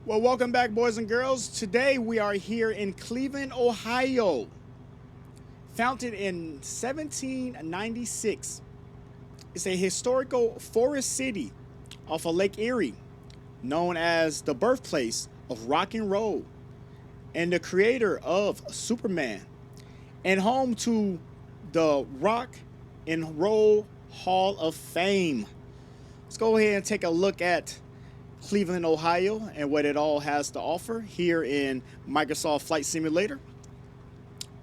Well, welcome back, boys and girls. Today we are here in Cleveland, Ohio. Founded in 1796. It's a historical forest city off of Lake Erie, known as the birthplace of rock and roll and the creator of Superman, and home to the Rock and Roll Hall of Fame. Let's go ahead and take a look at Cleveland, Ohio, and what it all has to offer here in Microsoft Flight Simulator,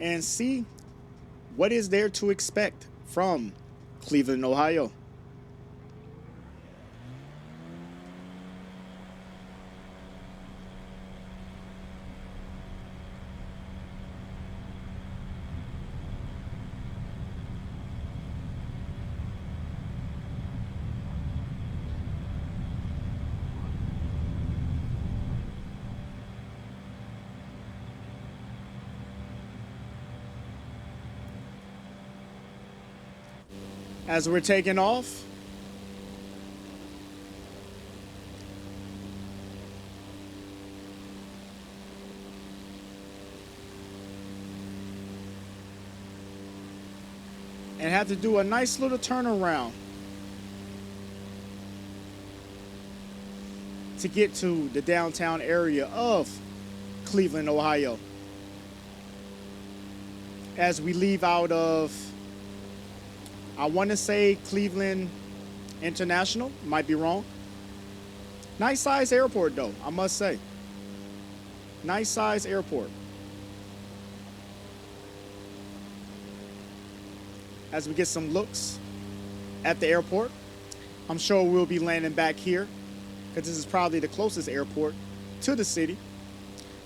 and see what is there to expect from Cleveland, Ohio. As we're taking off, and have to do a nice little turnaround to get to the downtown area of Cleveland, Ohio. As we leave out of, I want to say Cleveland International, might be wrong. Nice size airport though, I must say. Nice size airport. As we get some looks at the airport, I'm sure we'll be landing back here because this is probably the closest airport to the city.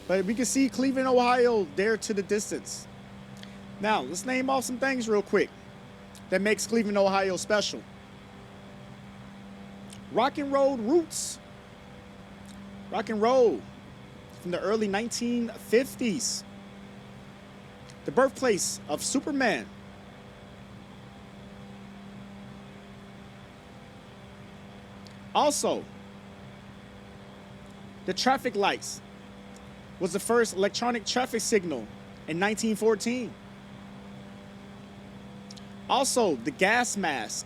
But we can see Cleveland, Ohio there to the distance. Now, let's name off some things real quick that makes Cleveland, Ohio special. Rock and roll roots. Rock and roll from the early 1950s. The birthplace of Superman. Also, the traffic lights was the first electronic traffic signal in 1914. Also, the gas mask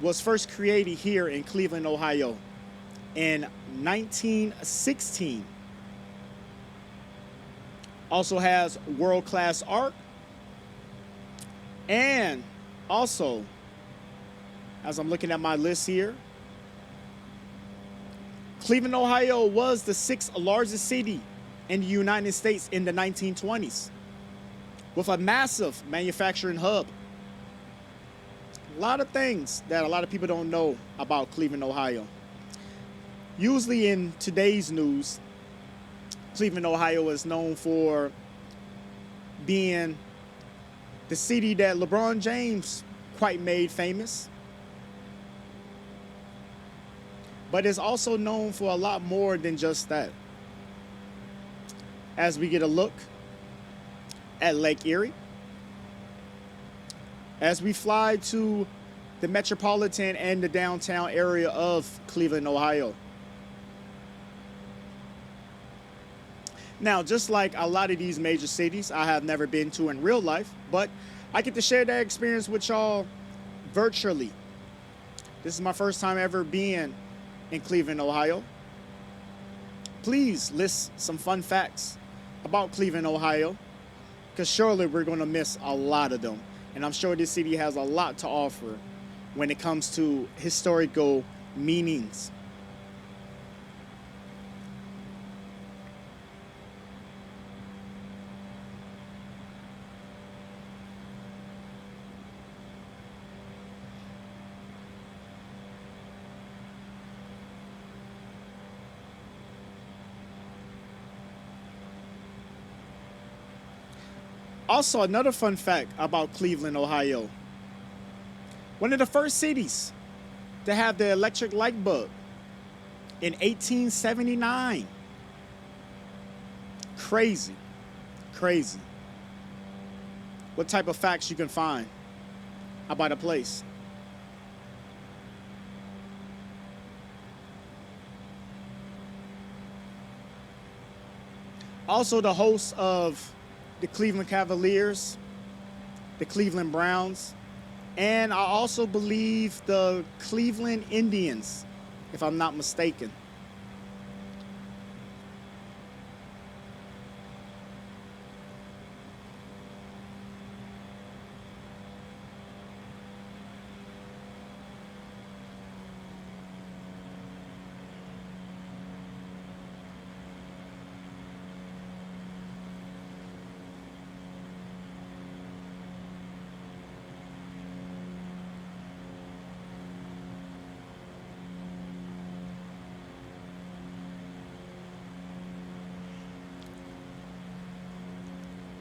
was first created here in Cleveland, Ohio in 1916. Also has world-class art. And also, as I'm looking at my list here, Cleveland, Ohio was the 6th largest city in the United States in the 1920s, with a massive manufacturing hub. A lot of things that a lot of people don't know about Cleveland, Ohio. Usually in today's news, Cleveland, Ohio is known for being the city that LeBron James quite made famous. But it's also known for a lot more than just that. As we get a look at Lake Erie, as we fly to the metropolitan and the downtown area of Cleveland, Ohio. Now, just like a lot of these major cities I have never been to in real life, but I get to share that experience with y'all virtually. This is my first time ever being in Cleveland, Ohio. Please list some fun facts about Cleveland, Ohio, because surely we're going to miss a lot of them. And I'm sure this city has a lot to offer when it comes to historical meanings. Also, another fun fact about Cleveland, Ohio. One of the first cities to have the electric light bulb in 1879. Crazy, crazy. What type of facts you can find about a place. Also the host of the Cleveland Cavaliers, the Cleveland Browns, and I also believe the Cleveland Indians, if I'm not mistaken.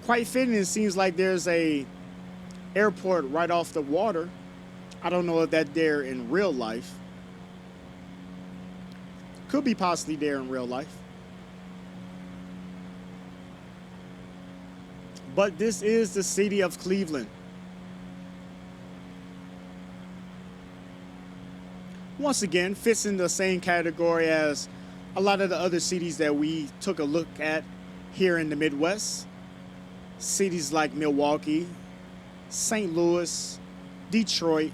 Quite fitting, it seems like there's a airport right off the water. I don't know if that's there in real life. Could be possibly there in real life. But this is the city of Cleveland. Once again, fits in the same category as a lot of the other cities that we took a look at here in the Midwest. Cities like Milwaukee, St. Louis, Detroit,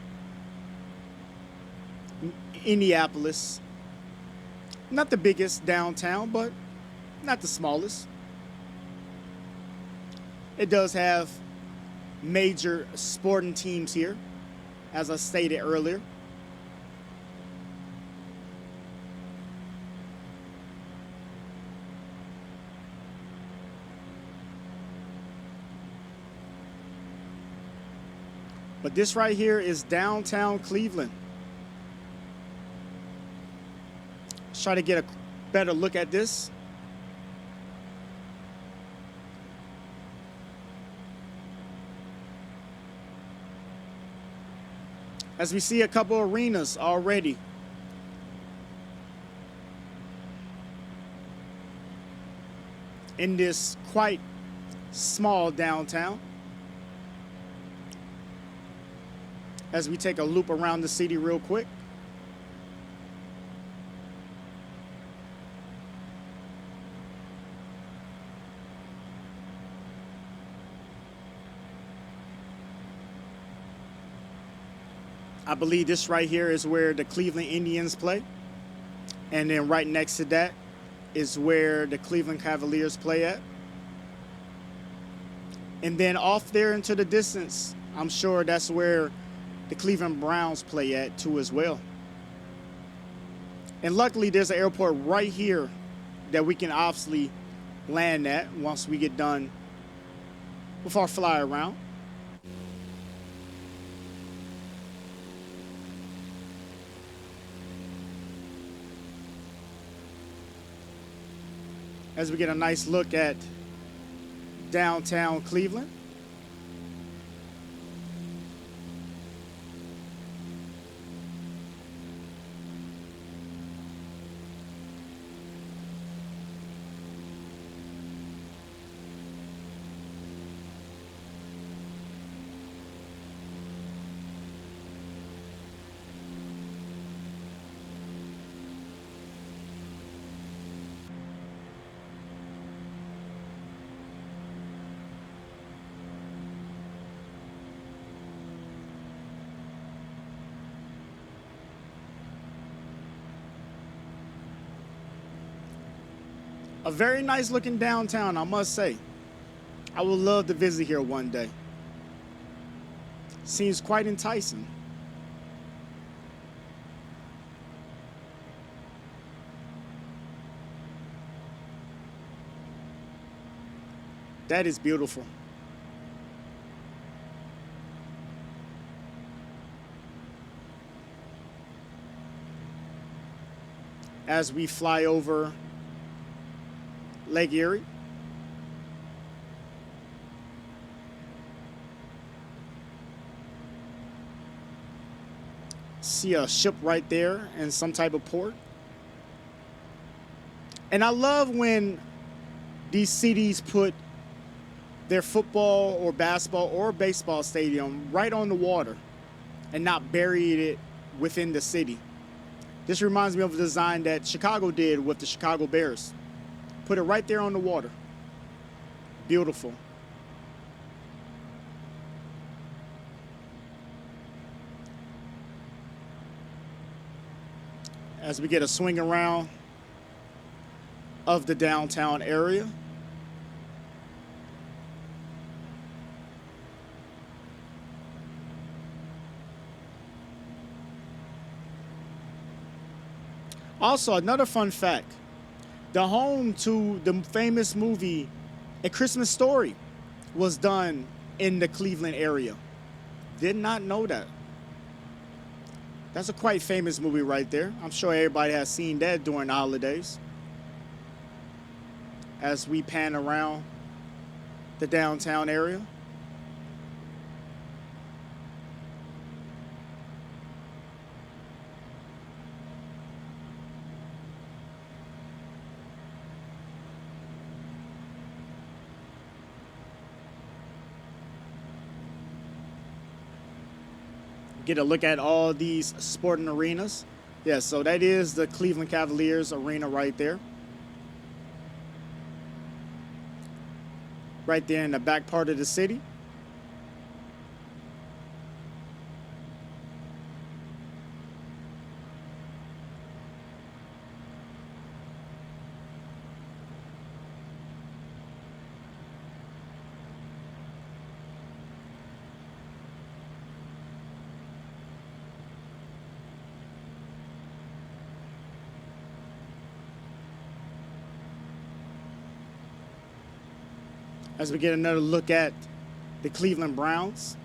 Indianapolis. Not the biggest downtown, but not the smallest. It does have major sporting teams here, as I stated earlier. But this right here is downtown Cleveland. Let's try to get a better look at this. As we see a couple arenas already. In this quite small downtown. As we take a loop around the city real quick. I believe this right here is where the Cleveland Indians play. And then right next to that is where the Cleveland Cavaliers play at. And then off there into the distance, I'm sure that's where the Cleveland Browns play at too as well. And luckily there's an airport right here that we can obviously land at once we get done with our fly around. As we get a nice look at downtown Cleveland. A very nice looking downtown, I must say. I would love to visit here one day. Seems quite enticing. That is beautiful. As we fly over Lake Erie. See a ship right there in some type of port. And I love when these cities put their football or basketball or baseball stadium right on the water and not bury it within the city. This reminds me of a design that Chicago did with the Chicago Bears. Put it right there on the water. Beautiful. As we get a swing around of the downtown area. Also, another fun fact, the home to the famous movie A Christmas Story was done in the Cleveland area. Did not know that. That's a quite famous movie right there. I'm sure everybody has seen that during the holidays. As we pan around the downtown area. Get a look at all these sporting arenas. Yeah, so that is the Cleveland Cavaliers arena right there. Right there in the back part of the city. As we get another look at the Cleveland Browns.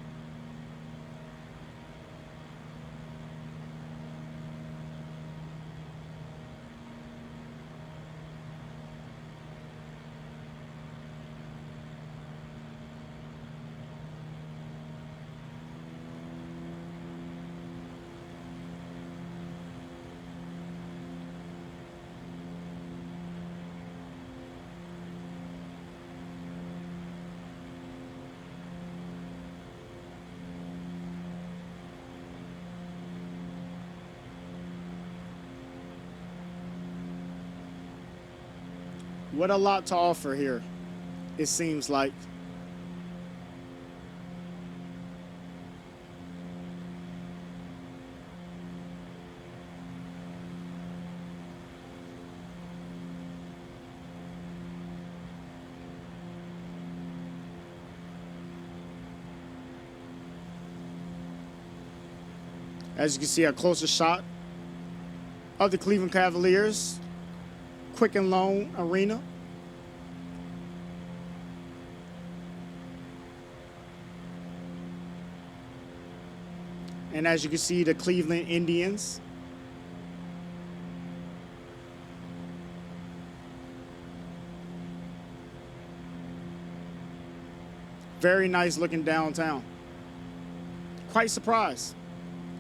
What a lot to offer here, it seems like. As you can see, a closer shot of the Cleveland Cavaliers Quicken Loan Arena. And as you can see, the Cleveland Indians. Very nice looking downtown. Quite surprised.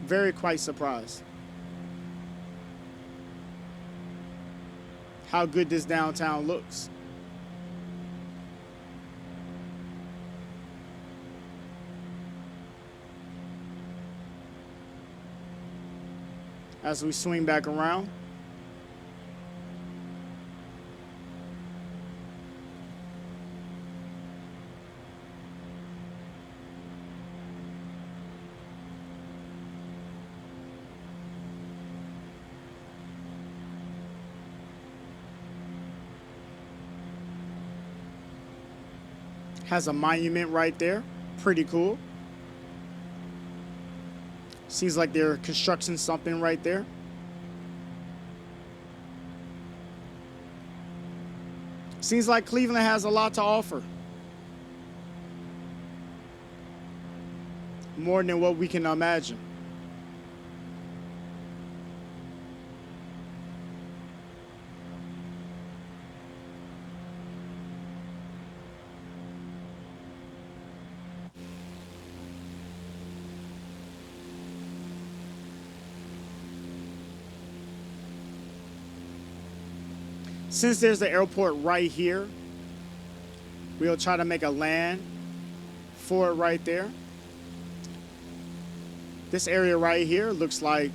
Very quite surprised. How good this downtown looks. As we swing back around. Has a monument right there. Pretty cool. Seems like they're constructing something right there. Seems like Cleveland has a lot to offer. More than what we can imagine. Since there's the airport right here, we'll try to make a land for it right there. This area right here looks like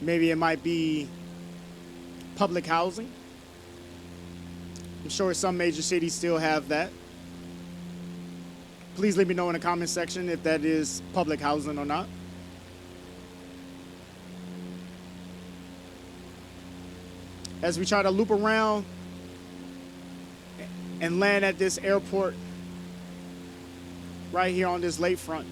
maybe it might be public housing. I'm sure some major cities still have that. Please let me know in the comment section if that is public housing or not. As we try to loop around and land at this airport right here on this lakefront.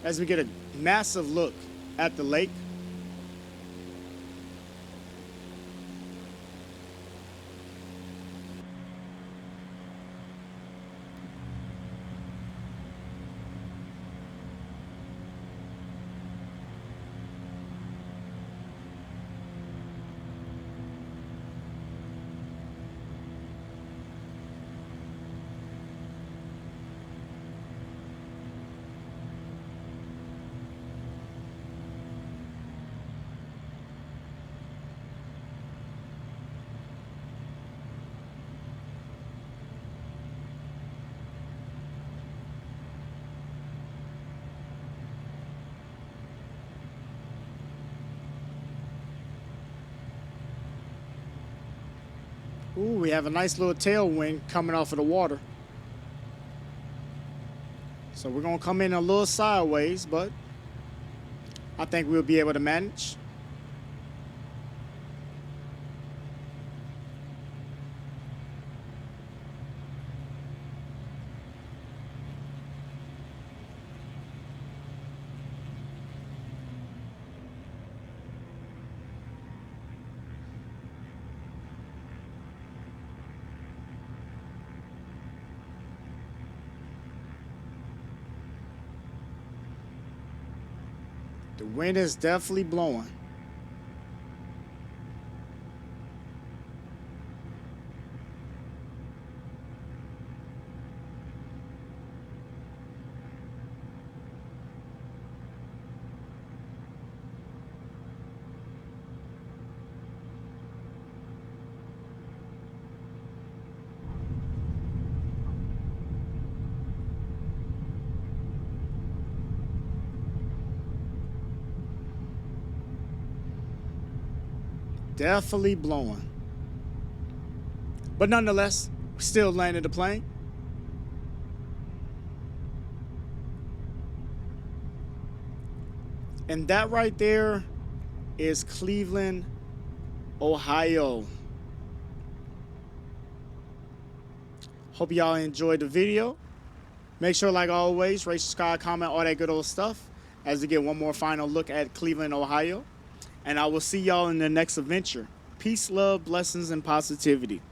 As we get a massive look at the lake. Ooh, we have a nice little tailwind coming off of the water. So we're gonna come in a little sideways, but I think we'll be able to manage. The wind is definitely blowing. Definitely blowing. But nonetheless, we still landed the plane. And that right there is Cleveland, Ohio. Hope y'all enjoyed the video. Make sure, like always, rate, subscribe, comment, all that good old stuff as we get one more final look at Cleveland, Ohio. And I will see y'all in the next adventure. Peace, love, blessings, and positivity.